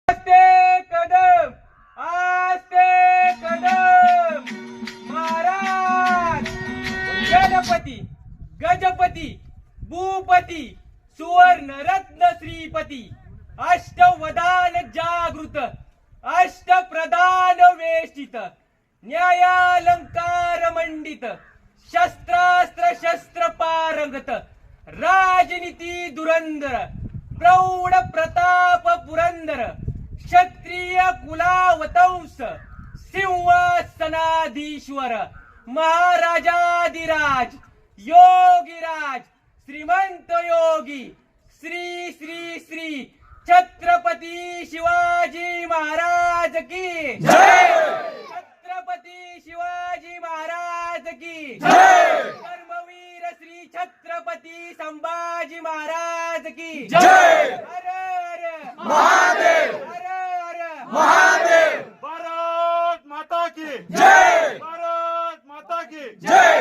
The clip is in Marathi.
आस्ते कदम आस्ते कदम महाराज गणपती गजपती भूपती सुवर्ण रत्न श्रीपती अष्टवदान जागृत अष्टप्रधान वेष्टित न्यायालंकार मंडित शस्त्रास्त्र शस्त्र पारंगत राजनीती धुरंधर प्रौढ प्रताप पुरंदर क्षत्रिय कुलावतंस सिंहासनाधीश्वर महाराजाधिराज योगीराज श्रीमंत योगी श्री श्री श्री छत्रपती शिवाजी महाराज की जय। छत्रपती शिवाजी महाराज की जय। धर्मवीर श्री छत्रपती संभाजी महाराज की जय। हर हर महादेव हर हर महादेव। भारत माता की जय। भारत माता की जय।